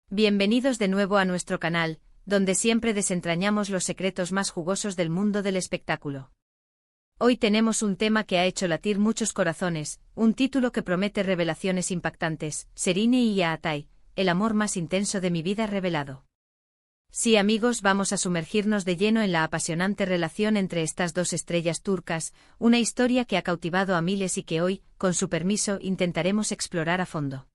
Bienvenidos de nuevo a nuestro canal, donde siempre desentrañamos los secretos más jugosos del mundo del espectáculo. Hoy tenemos un tema que ha hecho latir muchos corazones, un título que promete revelaciones impactantes: Serine y Yaatai, el amor más intenso de mi vida revelado. Sí, amigos, vamos a sumergirnos de lleno en la apasionante relación entre estas dos estrellas turcas, una historia que ha cautivado a miles y que hoy, con su permiso, intentaremos explorar a fondo.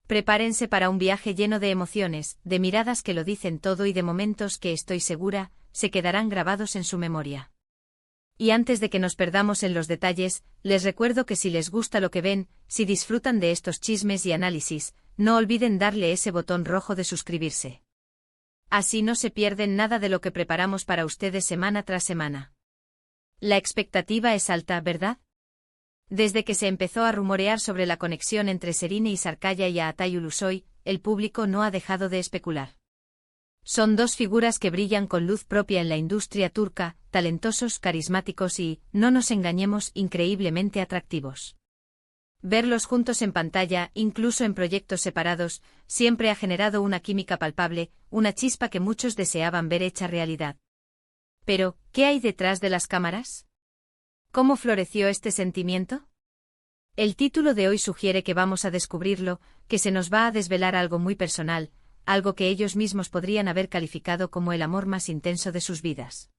Prepárense para un viaje lleno de emociones, de miradas que lo dicen todo y de momentos que, estoy segura, se quedarán grabados en su memoria. Y antes de que nos perdamos en los detalles, les recuerdo que si les gusta lo que ven, si disfrutan de estos chismes y análisis, no olviden darle ese botón rojo de suscribirse. Así no se pierden nada de lo que preparamos para ustedes semana tras semana. La expectativa es alta, ¿verdad? Desde que se empezó a rumorear sobre la conexión entre Serine Sarıkaya y Yaatai Ulusoy, el público no ha dejado de especular. Son dos figuras que brillan con luz propia en la industria turca, talentosos, carismáticos y, no nos engañemos, increíblemente atractivos. Verlos juntos en pantalla, incluso en proyectos separados, siempre ha generado una química palpable, una chispa que muchos deseaban ver hecha realidad. Pero, ¿qué hay detrás de las cámaras? ¿Cómo floreció este sentimiento? El título de hoy sugiere que vamos a descubrirlo, que se nos va a desvelar algo muy personal, algo que ellos mismos podrían haber calificado como el amor más intenso de sus vidas.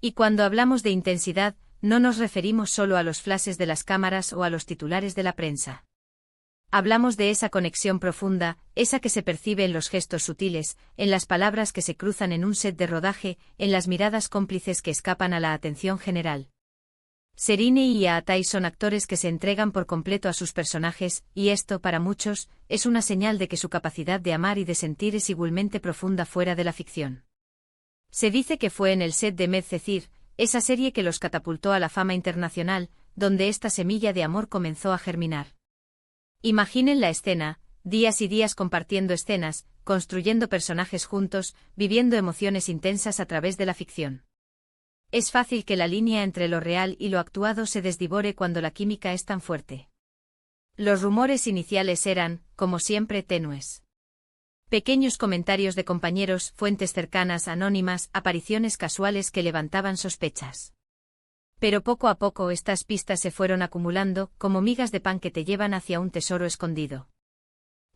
Y cuando hablamos de intensidad, no nos referimos solo a los flashes de las cámaras o a los titulares de la prensa. Hablamos de esa conexión profunda, esa que se percibe en los gestos sutiles, en las palabras que se cruzan en un set de rodaje, en las miradas cómplices que escapan a la atención general. Serine y Yaatai son actores que se entregan por completo a sus personajes, y esto, para muchos, es una señal de que su capacidad de amar y de sentir es igualmente profunda fuera de la ficción. Se dice que fue en el set de Medcezir, esa serie que los catapultó a la fama internacional, donde esta semilla de amor comenzó a germinar. Imaginen la escena, días y días compartiendo escenas, construyendo personajes juntos, viviendo emociones intensas a través de la ficción. Es fácil que la línea entre lo real y lo actuado se desdibore cuando la química es tan fuerte. Los rumores iniciales eran, como siempre, tenues. Pequeños comentarios de compañeros, fuentes cercanas, anónimas, apariciones casuales que levantaban sospechas. Pero poco a poco estas pistas se fueron acumulando, como migas de pan que te llevan hacia un tesoro escondido.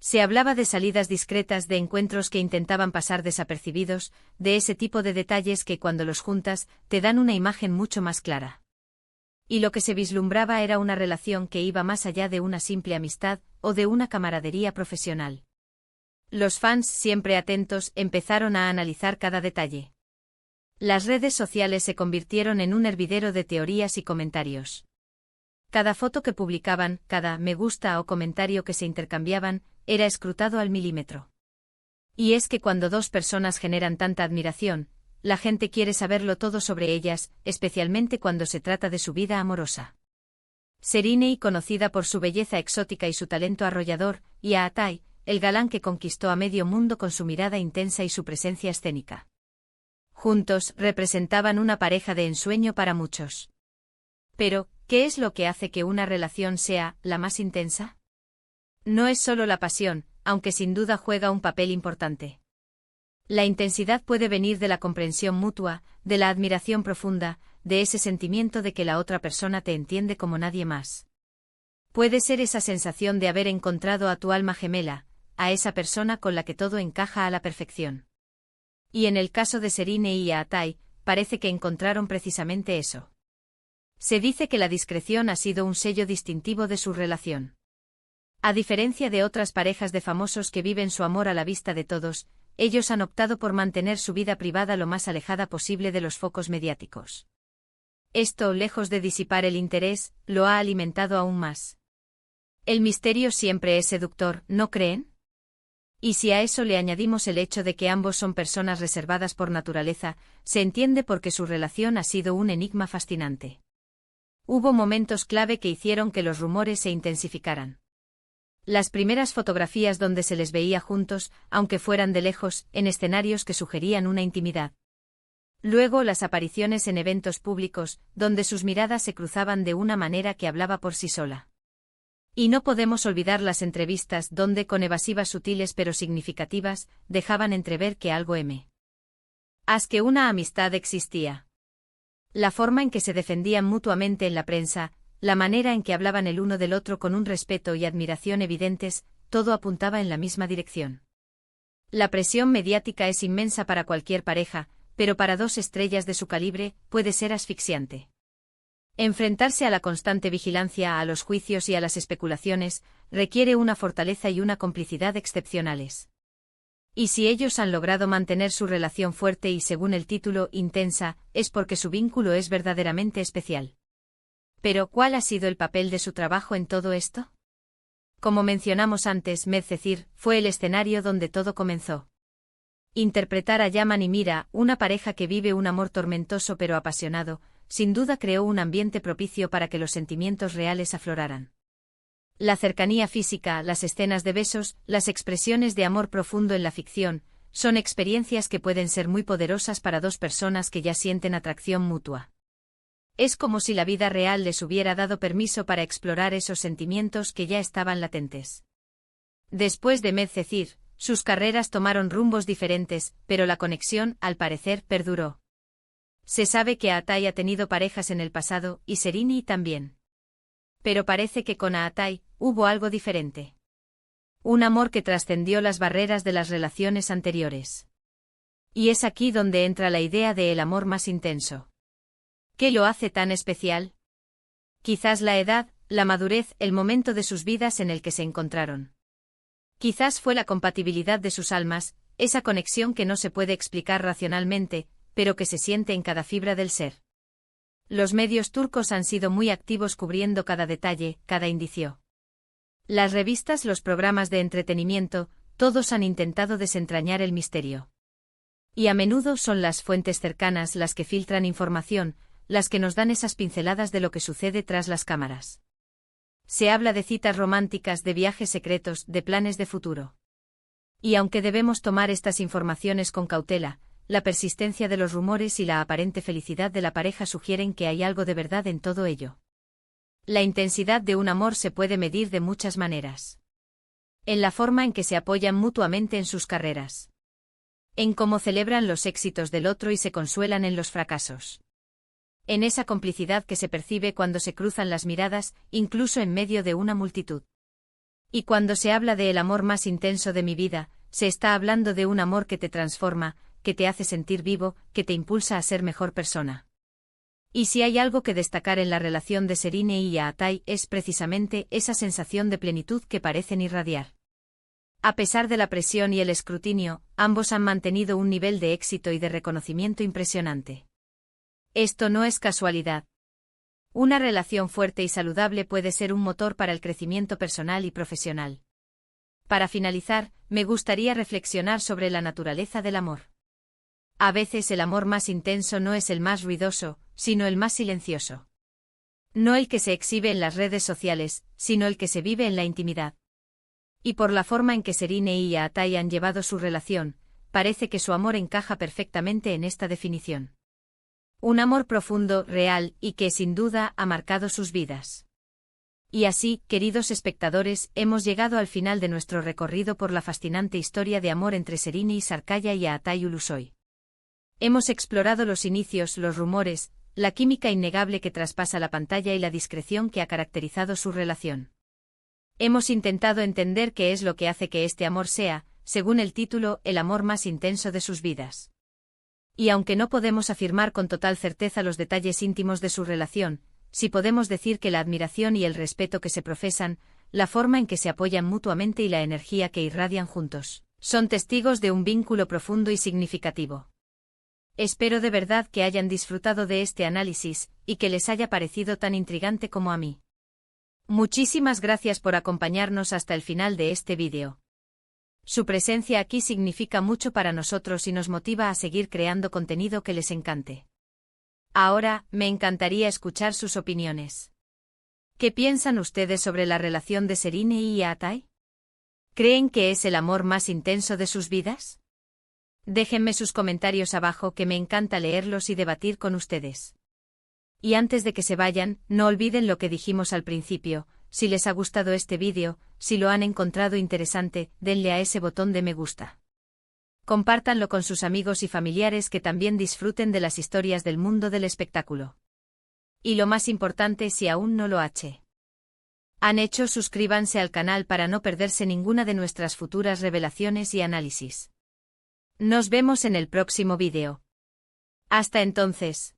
Se hablaba de salidas discretas, de encuentros que intentaban pasar desapercibidos, de ese tipo de detalles que cuando los juntas, te dan una imagen mucho más clara. Y lo que se vislumbraba era una relación que iba más allá de una simple amistad, o de una camaradería profesional. Los fans, siempre atentos, empezaron a analizar cada detalle. Las redes sociales se convirtieron en un hervidero de teorías y comentarios. Cada foto que publicaban, cada me gusta o comentario que se intercambiaban, era escrutado al milímetro. Y es que cuando dos personas generan tanta admiración, la gente quiere saberlo todo sobre ellas, especialmente cuando se trata de su vida amorosa. Serine, conocida por su belleza exótica y su talento arrollador, y Yaatai, el galán que conquistó a medio mundo con su mirada intensa y su presencia escénica. Juntos, representaban una pareja de ensueño para muchos. Pero, ¿qué es lo que hace que una relación sea la más intensa? No es solo la pasión, aunque sin duda juega un papel importante. La intensidad puede venir de la comprensión mutua, de la admiración profunda, de ese sentimiento de que la otra persona te entiende como nadie más. Puede ser esa sensación de haber encontrado a tu alma gemela, a esa persona con la que todo encaja a la perfección. Y en el caso de Serine y Yaatai, parece que encontraron precisamente eso. Se dice que la discreción ha sido un sello distintivo de su relación. A diferencia de otras parejas de famosos que viven su amor a la vista de todos, ellos han optado por mantener su vida privada lo más alejada posible de los focos mediáticos. Esto, lejos de disipar el interés, lo ha alimentado aún más. El misterio siempre es seductor, ¿no creen? Y si a eso le añadimos el hecho de que ambos son personas reservadas por naturaleza, se entiende por qué su relación ha sido un enigma fascinante. Hubo momentos clave que hicieron que los rumores se intensificaran. Las primeras fotografías donde se les veía juntos, aunque fueran de lejos, en escenarios que sugerían una intimidad. Luego las apariciones en eventos públicos, donde sus miradas se cruzaban de una manera que hablaba por sí sola. Y no podemos olvidar las entrevistas donde, con evasivas sutiles pero significativas, dejaban entrever que algo que una amistad existía. La forma en que se defendían mutuamente en la prensa, la manera en que hablaban el uno del otro con un respeto y admiración evidentes, todo apuntaba en la misma dirección. La presión mediática es inmensa para cualquier pareja, pero para dos estrellas de su calibre, puede ser asfixiante. Enfrentarse a la constante vigilancia, a los juicios y a las especulaciones, requiere una fortaleza y una complicidad excepcionales. Y si ellos han logrado mantener su relación fuerte y, según el título, intensa, es porque su vínculo es verdaderamente especial. Pero, ¿cuál ha sido el papel de su trabajo en todo esto? Como mencionamos antes, Medcezir fue el escenario donde todo comenzó. Interpretar a Yaman y Mira, una pareja que vive un amor tormentoso pero apasionado, sin duda creó un ambiente propicio para que los sentimientos reales afloraran. La cercanía física, las escenas de besos, las expresiones de amor profundo en la ficción, son experiencias que pueden ser muy poderosas para dos personas que ya sienten atracción mutua. Es como si la vida real les hubiera dado permiso para explorar esos sentimientos que ya estaban latentes. Después de Medcezir, sus carreras tomaron rumbos diferentes, pero la conexión, al parecer, perduró. Se sabe que Atay ha tenido parejas en el pasado, y Serini también. Pero parece que con Atay hubo algo diferente. Un amor que trascendió las barreras de las relaciones anteriores. Y es aquí donde entra la idea de el amor más intenso. ¿Qué lo hace tan especial? Quizás la edad, la madurez, el momento de sus vidas en el que se encontraron. Quizás fue la compatibilidad de sus almas, esa conexión que no se puede explicar racionalmente, pero que se siente en cada fibra del ser. Los medios turcos han sido muy activos cubriendo cada detalle, cada indicio. Las revistas, los programas de entretenimiento, todos han intentado desentrañar el misterio. Y a menudo son las fuentes cercanas las que filtran información, las que nos dan esas pinceladas de lo que sucede tras las cámaras. Se habla de citas románticas, de viajes secretos, de planes de futuro. Y aunque debemos tomar estas informaciones con cautela, la persistencia de los rumores y la aparente felicidad de la pareja sugieren que hay algo de verdad en todo ello. La intensidad de un amor se puede medir de muchas maneras. En la forma en que se apoyan mutuamente en sus carreras. En cómo celebran los éxitos del otro y se consuelan en los fracasos. En esa complicidad que se percibe cuando se cruzan las miradas, incluso en medio de una multitud. Y cuando se habla de el amor más intenso de mi vida, se está hablando de un amor que te transforma, que te hace sentir vivo, que te impulsa a ser mejor persona. Y si hay algo que destacar en la relación de Serini y Atay es precisamente esa sensación de plenitud que parecen irradiar. A pesar de la presión y el escrutinio, ambos han mantenido un nivel de éxito y de reconocimiento impresionante. Esto no es casualidad. Una relación fuerte y saludable puede ser un motor para el crecimiento personal y profesional. Para finalizar, me gustaría reflexionar sobre la naturaleza del amor. A veces el amor más intenso no es el más ruidoso, sino el más silencioso. No el que se exhibe en las redes sociales, sino el que se vive en la intimidad. Y por la forma en que Serini y Atay han llevado su relación, parece que su amor encaja perfectamente en esta definición. Un amor profundo, real, y que, sin duda, ha marcado sus vidas. Y así, queridos espectadores, hemos llegado al final de nuestro recorrido por la fascinante historia de amor entre Serini Sarkaya y Atay Ulusoy. Hemos explorado los inicios, los rumores, la química innegable que traspasa la pantalla y la discreción que ha caracterizado su relación. Hemos intentado entender qué es lo que hace que este amor sea, según el título, el amor más intenso de sus vidas. Y aunque no podemos afirmar con total certeza los detalles íntimos de su relación, sí podemos decir que la admiración y el respeto que se profesan, la forma en que se apoyan mutuamente y la energía que irradian juntos, son testigos de un vínculo profundo y significativo. Espero de verdad que hayan disfrutado de este análisis, y que les haya parecido tan intrigante como a mí. Muchísimas gracias por acompañarnos hasta el final de este vídeo. Su presencia aquí significa mucho para nosotros y nos motiva a seguir creando contenido que les encante. Ahora, me encantaría escuchar sus opiniones. ¿Qué piensan ustedes sobre la relación de Serini y Atay? ¿Creen que es el amor más intenso de sus vidas? Déjenme sus comentarios abajo, que me encanta leerlos y debatir con ustedes. Y antes de que se vayan, no olviden lo que dijimos al principio, si les ha gustado este vídeo, si lo han encontrado interesante, denle a ese botón de me gusta. Compártanlo con sus amigos y familiares que también disfruten de las historias del mundo del espectáculo. Y lo más importante, si aún no lo han hecho, suscríbanse al canal para no perderse ninguna de nuestras futuras revelaciones y análisis. Nos vemos en el próximo vídeo. Hasta entonces.